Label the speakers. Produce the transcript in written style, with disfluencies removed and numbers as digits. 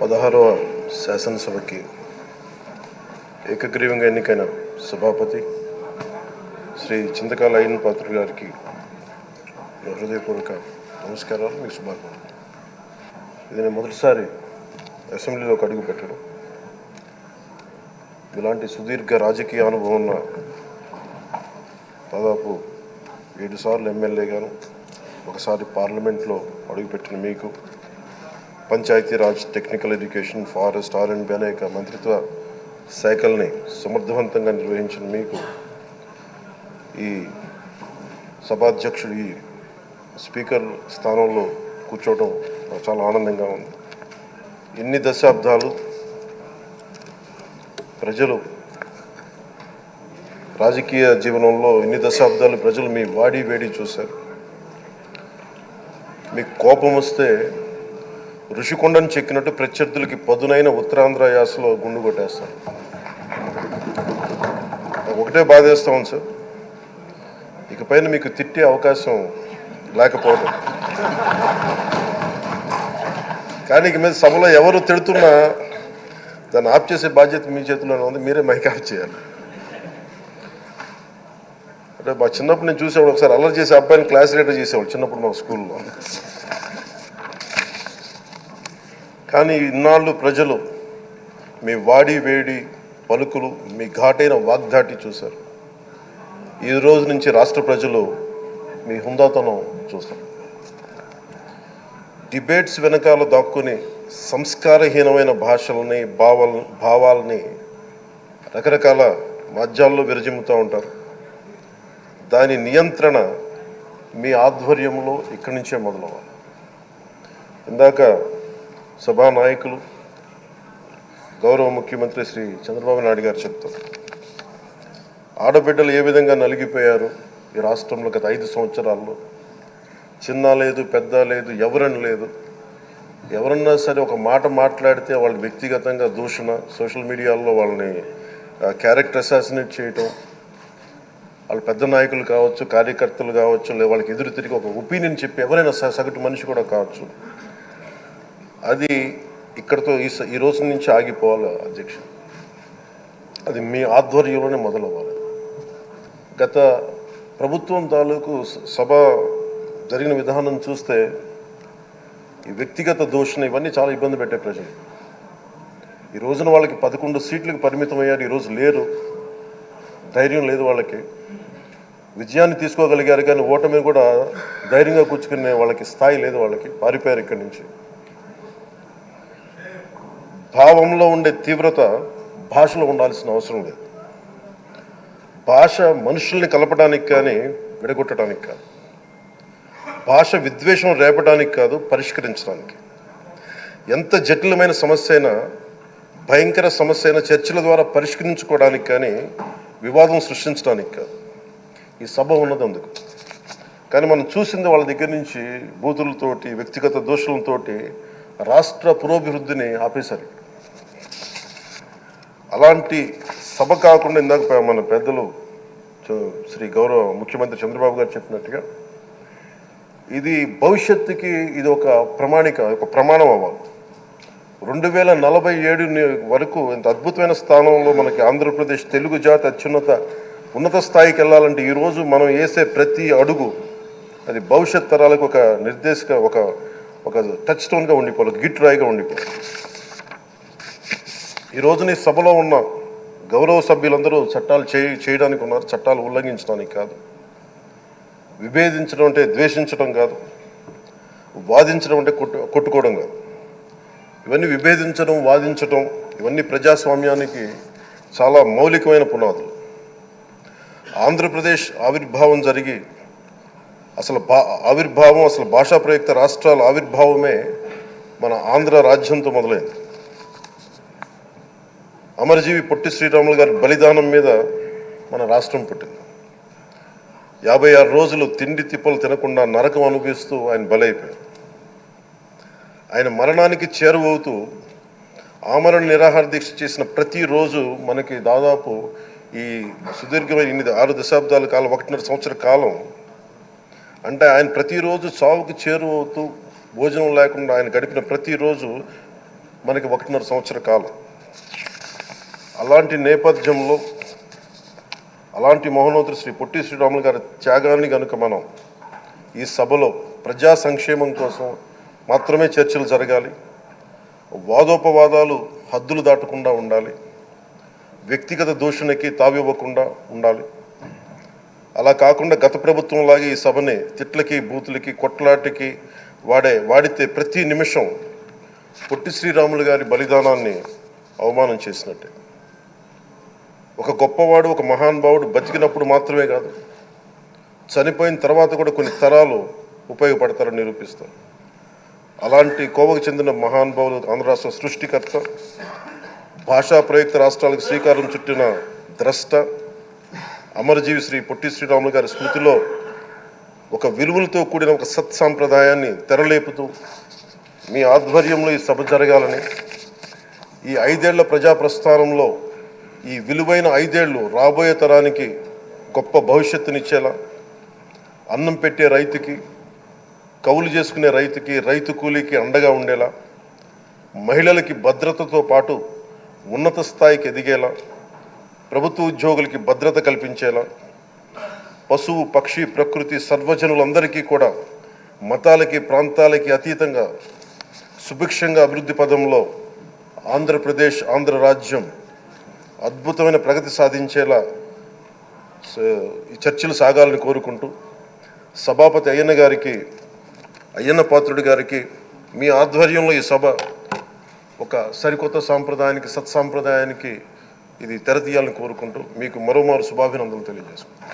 Speaker 1: 16వ శాసనసభకి ఏకగ్రీవంగా ఎన్నికైన సభాపతి శ్రీ చింతకాయల అయ్యన్న పాత్రుడు గారికి హృదయపూర్వక నమస్కారాలు, మీకు శుభాకాంక్షలు. ఇది నేను మొదటిసారి అసెంబ్లీలోకి అడుగు పెట్టడం. ఇలాంటి సుదీర్ఘ రాజకీయ అనుభవం ఉన్న దాదాపు 7 సార్లు ఎమ్మెల్యేగాను, ఒకసారి పార్లమెంట్లో అడుగుపెట్టిన మీకు, Panchayati Raj, technical education, forest, R&B అనేక మంత్రిత్వ శాఖల్ని సమర్థవంతంగా నిర్వహించిన మీకు ఈ సభాధ్యక్షుడు, ఈ స్పీకర్ స్థానంలో కూర్చోవడం చాలా ఆనందంగా ఉంది. ఇన్ని దశాబ్దాలు ప్రజలు రాజకీయ జీవనంలో ప్రజలు మీ వాడి వేడి చూశారు. మీకు కోపం వస్తే ఋషికొండను చెక్కినట్టు ప్రత్యర్థులకి పదునైన ఉత్తరాంధ్ర యాసలో గుండు కొట్టేస్తారు. ఒకటే బాధేస్తాం సార్, ఇకపైన మీకు తిట్టే అవకాశం లేకపోవడం. కానీ ఇక మీద సభలో ఎవరు తిడుతున్నా దాన్ని ఆఫ్ చేసే బాధ్యత మీ చేతిలోనే ఉంది. మీరే మైక్ ఆఫ్ చేయాలి. అంటే మా చిన్నప్పుడు నేను చూసేవాడు, ఒకసారి అల్లరి చేసే అబ్బాయిని క్లాస్ లీడర్ చేసేవాడు చిన్నప్పుడు మా స్కూల్లో. కానీ ఇన్నాళ్ళు ప్రజలు మీ వాడి వేడి పలుకులు, మీ ఘాటైన వాగ్దాటి చూశారు. ఈ రోజు నుంచి రాష్ట్ర ప్రజలు మీ హుందాతనం చూస్తారు. డిబేట్స్ వెనకాల దాక్కుని సంస్కారహీనమైన భాషల్ని, భావాల్ని రకరకాల మాధ్యాల్లో విరజిమ్ముతూ ఉంటారు. దాని నియంత్రణ మీ ఆధ్వర్యంలో ఇక్కడి నుంచే మొదలవ్వాలి. ఇందాక సభానాయకులు, గౌరవ ముఖ్యమంత్రి శ్రీ చంద్రబాబు నాయుడు గారు చెప్తారు, ఆడబిడ్డలు ఏ విధంగా నలిగిపోయారు ఈ రాష్ట్రంలో గత 5 సంవత్సరాల్లో. చిన్న లేదు, పెద్ద లేదు, ఎవరని లేదు. ఎవరన్నా సరే ఒక మాట మాట్లాడితే వాళ్ళు వ్యక్తిగతంగా దూషణ, సోషల్ మీడియాలో వాళ్ళని క్యారెక్టర్ అసాసినేట్ చేయటం, వాళ్ళు పెద్ద నాయకులు కావచ్చు, కార్యకర్తలు కావచ్చు, లేదా వాళ్ళకి ఎదురు తిరిగి ఒక ఒపీనియన్ చెప్పి ఎవరైనా సగటు మనిషి కూడా కావచ్చు, అది ఇక్కడతో ఈ రోజు నుంచి ఆగిపోవాలి అధ్యక్ష. అది మీ ఆధ్వర్యంలోనే మొదలవ్వాలి. గత ప్రభుత్వం తాలూకు సభ జరిగిన విధానం చూస్తే ఈ వ్యక్తిగత దూషణ ఇవన్నీ చాలా ఇబ్బంది పెట్టే ప్రజలు. ఈ రోజున వాళ్ళకి 11 సీట్లకు పరిమితం అయ్యారు, ఈరోజు లేరు, ధైర్యం లేదు వాళ్ళకి. విజయాన్ని తీసుకోగలిగారు కానీ ఓటమి కూడా ధైర్యంగా కూర్చుకునే వాళ్ళకి స్థాయి లేదు, వాళ్ళకి పారిపోయారు ఇక్కడి నుంచి. భావంలో ఉండే తీవ్రత భాషలో ఉండాల్సిన అవసరం లేదు. భాష మనుషుల్ని కలపడానికి కానీ విడగొట్టడానికి కాదు. భాష విద్వేషం రేపడానికి కాదు, పరిష్కరించడానికి. ఎంత జటిలమైన సమస్య అయినా, భయంకర సమస్య అయినా చర్చల ద్వారా పరిష్కరించుకోవడానికి కానీ వివాదం సృష్టించడానికి కాదు. ఈ సభ ఉన్నది అందుకు. కానీ మనం చూసింది వాళ్ళ దగ్గర నుంచి బూతులతోటి, వ్యక్తిగత దోషులతోటి రాష్ట్ర పురోభివృద్ధిని ఆపేశారు. అలాంటి సభ కాకుండా ఇందాక మన పెద్దలు శ్రీ గౌరవ ముఖ్యమంత్రి చంద్రబాబు గారు చెప్పినట్టుగా ఇది భవిష్యత్తుకి ఇది ఒక ప్రమాణం అవ్వాలి. 2047 వరకు ఇంత అద్భుతమైన స్థానంలో మనకి ఆంధ్రప్రదేశ్ తెలుగు జాతి ఉన్నత స్థాయికి వెళ్ళాలంటే ఈరోజు మనం వేసే ప్రతి అడుగు అది భవిష్యత్ తరాలకు ఒక నిర్దేశక, ఒక టచ్ స్టోన్గా ఉండిపోవాలి, గిట్ రాయిగా ఉండిపోవాలి. ఈ రోజున ఈ సభలో ఉన్న గౌరవ సభ్యులందరూ చట్టాలు చేయడానికి ఉన్నారు, చట్టాలు ఉల్లంఘించడానికి కాదు. విభేదించడం అంటే ద్వేషించడం కాదు, వాదించడం అంటే కొట్టుకోవడం కాదు. ఇవన్నీ విభేదించడం, వాదించడం ఇవన్నీ ప్రజాస్వామ్యానికి చాలా మౌలికమైన పునాదులు. ఆంధ్రప్రదేశ్ ఆవిర్భావం జరిగి అసలు భాషా ప్రయుక్త రాష్ట్రాల ఆవిర్భావమే మన ఆంధ్ర రాజ్యంతో మొదలైంది. అమరజీవి పొట్టి శ్రీరాములు గారి బలిదానం మీద మన రాష్ట్రం పుట్టింది. 56 రోజులు తిండి తిప్పలు తినకుండా నరకం అనుభవిస్తూ ఆయన బలైపోయారు. ఆయన మరణానికి చేరువవుతూ ఆమరణ నిరాహార దీక్ష చేసిన ప్రతిరోజు మనకి దాదాపు ఈ సుదీర్ఘమైన 6 దశాబ్దాల కాలం, 1.5 సంవత్సర కాలం అంటే ఆయన ప్రతిరోజు చావుకి చేరువవుతూ భోజనం లేకుండా ఆయన గడిపిన ప్రతిరోజు మనకి 1.5 సంవత్సర కాలం. అలాంటి నేపథ్యంలో అలాంటి మహోన్నతుడు శ్రీ పొట్టి శ్రీరాములు గారి త్యాగాన్ని కనుక మనం ఈ సభలో ప్రజా సంక్షేమం కోసం మాత్రమే చర్చలు జరగాలి, వాదోపవాదాలు హద్దులు దాటకుండా ఉండాలి, వ్యక్తిగత దూషణకి తావివ్వకుండా ఉండాలి. అలా కాకుండా గత ప్రభుత్వంలాగే ఈ సభని తిట్లకి, బూతులకి, కొట్లాటికి వాడితే ప్రతి నిమిషం పొట్టి శ్రీరాములు గారి బలిదానాన్ని అవమానం చేసినట్టే. ఒక గొప్పవాడు, ఒక మహానుభావుడు బతికినప్పుడు మాత్రమే కాదు, చనిపోయిన తర్వాత కూడా కొన్ని తరాలు ఉపయోగపడతారని నిరూపిస్తారు. అలాంటి కోవకు చెందిన మహానుభావులు ఆంధ్ర రాష్ట్ర సృష్టికర్త, భాషా ప్రయుక్త రాష్ట్రాలకు శ్రీకారం చుట్టిన ద్రష్ట, అమరజీవి శ్రీ పొట్టి శ్రీరాములు గారి స్మృతిలో ఒక విలువలతో కూడిన ఒక సత్సాంప్రదాయాన్ని తెరలేపుతూ మీ ఆధ్వర్యంలో ఈ సభ జరగాలని, ఈ 5 ఏళ్ల ప్రజాప్రస్థానంలో ఈ విలువైన 5 ఏళ్ళు రాబోయే తరానికి గొప్ప భవిష్యత్తునిచ్చేలా, అన్నం పెట్టే రైతుకి, కౌలు చేసుకునే రైతుకి, రైతు కూలీకి అండగా ఉండేలా, మహిళలకి భద్రతతో పాటు ఉన్నత స్థాయికి ఎదిగేలా, ప్రభుత్వ ఉద్యోగులకి భద్రత కల్పించేలా, పశువు, పక్షి, ప్రకృతి సర్వజనులందరికీ కూడా మతాలకి, ప్రాంతాలకి అతీతంగా సుభిక్షంగా అభివృద్ధి పదంలో ఆంధ్రప్రదేశ్, ఆంధ్ర రాజ్యం అద్భుతమైన ప్రగతి సాధించేలా ఈ చర్చలు సాగాలని కోరుకుంటూ, సభాపతి అయ్యన్న పాత్రుడి గారికి మీ ఆధ్వర్యంలో ఈ సభ ఒక సరికొత్త సాంప్రదాయానికి, సత్సాంప్రదాయానికి ఇది తెరతీయాలని కోరుకుంటూ మీకు మరోమారు శుభాభినందనలు తెలియజేసుకుంటాను.